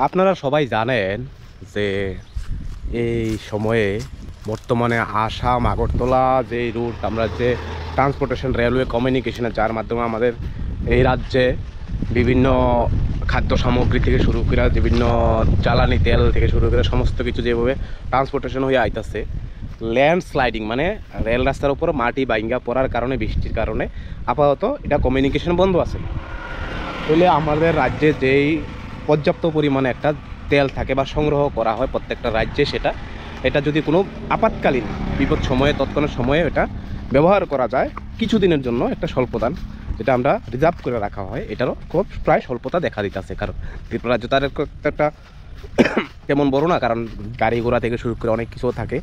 আপনারা সবাই জানেন যে এই সময়ে বর্তমানে আসাম আগরতলা যে রুট আমরা যে ট্রান্সপোর্টেশন রেলওয়ে কমিউনিকেশনে যার মাধ্যমে আমাদের এই রাজ্যে বিভিন্ন খাদ্য সামগ্রী থেকে শুরু করে বিভিন্ন জ্বালানি তেল থেকে শুরু করে সমস্ত কিছু যেভাবে ট্রান্সপোর্টেশন হয়ে আইতাছে, ল্যান্ডস্লাইডিং মানে রেল রাস্তার উপর মাটি বাইঙ্গা পড়ার কারণে, বৃষ্টির কারণে আপাতত এটা কমিউনিকেশন বন্ধ আছে। তাহলে আমাদের রাজ্যে যেই পর্যাপ্ত পরিমাণে একটা তেল থাকে বা সংগ্রহ করা হয় প্রত্যেকটা রাজ্যে, এটা যদি কোনো আপাতকালীন বিপদ সময়ে তৎক্ষণাৎ সময়ে এটা ব্যবহার করা যায় কিছুদিনের জন্য, একটা স্বল্পদান যেটা আমরা রিজার্ভ করে রাখা হয়, এটারও খুব প্রায় স্বল্পতা দেখা দিতেছে। কারণ ত্রিপুরা রাজ্য তার একটা তেমন বড় না, কারণ গাড়ি ঘোড়া থেকে শুরু করে অনেক কিছু থাকে।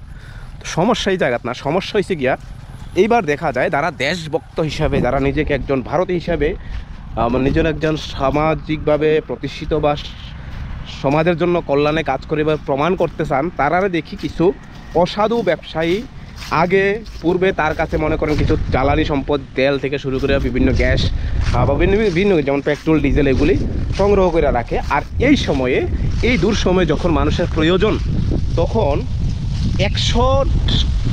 তো সমস্যা এই জায়গাত না, সমস্যা হয়েছে গিয়া এইবার দেখা যায় যারা দেশভক্ত হিসাবে, যারা নিজেকে একজন ভারতীয় হিসাবে নিজের একজন সামাজিকভাবে প্রতিষ্ঠিত বা সমাজের জন্য কল্যাণে কাজ করে বা প্রমাণ করতে চান, তারা দেখি কিছু অসাধু ব্যবসায়ী আগে পূর্বে তার কাছে মনে করেন কিছু জ্বালানি সম্পদ তেল থেকে শুরু করে বিভিন্ন গ্যাস বা বিভিন্ন যেমন পেট্রোল ডিজেল এগুলি সংগ্রহ করে রাখে। আর এই সময়ে, এই দূর সময়ে যখন মানুষের প্রয়োজন, তখন 100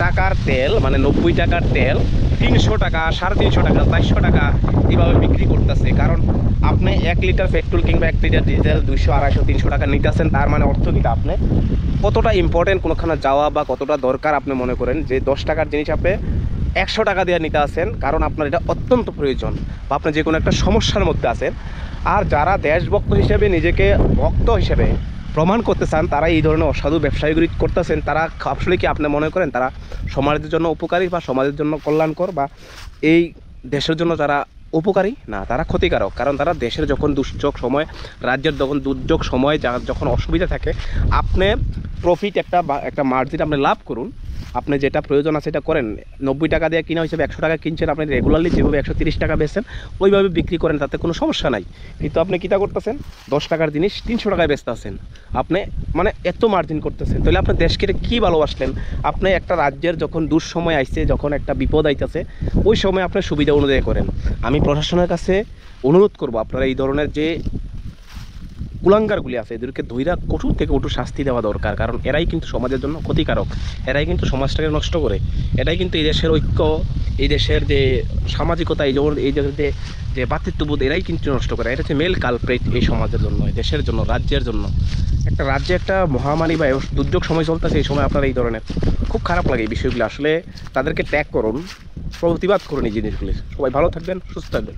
টাকার তেল মানে 90 টাকার তেল 300 টাকা, 350 টাকা, 400 টাকা এইভাবে বিক্রি করতেছে। কারণ আপনি 1 লিটার পেট্রোল কিংবা 1 লিটার ডিজেল 200, 250, 300 টাকা নিতেছেন, তার মানে অর্থ কিন্তু আপনি কতটা ইম্পর্টেন্ট কোনোখানে যাওয়া বা কতটা দরকার আপনি মনে করেন যে 10 টাকার জিনিস আপনি 100 টাকা দিয়ে নিতে আসেন, কারণ আপনার এটা অত্যন্ত প্রয়োজন বা আপনি যে কোনো একটা সমস্যার মধ্যে আছেন। আর যারা দেশভক্ত হিসেবে নিজেকে ভক্ত হিসেবে প্রমাণ করতে চান, তারা এই ধরনের অসাধু ব্যবসায়ীগুলি করতেছেন। তারা আসলে কি আপনি মনে করেন তারা সমাজের জন্য উপকারী বা সমাজের জন্য কল্যাণকর বা এই দেশের জন্য তারা উপকারী? না, তারা ক্ষতিকারক। কারণ তারা দেশের যখন দুর্যোগ সময়, রাজ্যের যখন দুর্যোগ সময়, যখন অসুবিধা থাকে, আপনি প্রফিট একটা মার্জিন আপনি লাভ করুন, আপনি যেটা প্রয়োজন আছে এটা করেন। 90 টাকা দিয়ে কিনা হিসেবে 100 টাকা কিনছেন, আপনি রেগুলারলি যেভাবে 130 টাকা বেচছেন ওইভাবে বিক্রি করেন, তাতে কোনো সমস্যা নাই। কিন্তু আপনি কীটা করতেছেন, 10 টাকার জিনিস 300 টাকায় বেচতে আছেন, আপনি মানে এত মার্জিন করতেছেন। তাহলে আপনি দেশকে কী ভালোবাসলেন? আপনি একটা রাজ্যের যখন দুঃসময় আইছে, যখন একটা বিপদ আইতেছে, ওই সময় আপনার সুবিধা অনুযায়ী করেন। আমি প্রশাসনের কাছে অনুরোধ করব, আপনারা এই ধরনের যে কুলাঙ্গারগুলি আছে এদেরকে ধৈরা কঠোর থেকে কঠোর শাস্তি দেওয়া দরকার। কারণ এরাই কিন্তু সমাজের জন্য ক্ষতিকারক, এরাই কিন্তু সমাজটাকে নষ্ট করে, এটাই কিন্তু এই দেশের ঐক্য, এই দেশের যে সামাজিকতা, এই দেশের যে ভ্রাতৃত্ববোধ, এরাই কিন্তু নষ্ট করে। এটা হচ্ছে মেল কালপ্রিট এই সমাজের জন্য, দেশের জন্য, রাজ্যের জন্য। একটা রাজ্যে একটা মহামারী বা দুর্যোগ সময় চলতেছে, এই সময় আপনারা এই ধরনের, খুব খারাপ লাগে এই বিষয়গুলো। আসলে তাদেরকে ত্যাগ করুন, প্রতিবাদ করুন এই জিনিসগুলি। সবাই ভালো থাকবেন, সুস্থ থাকবেন।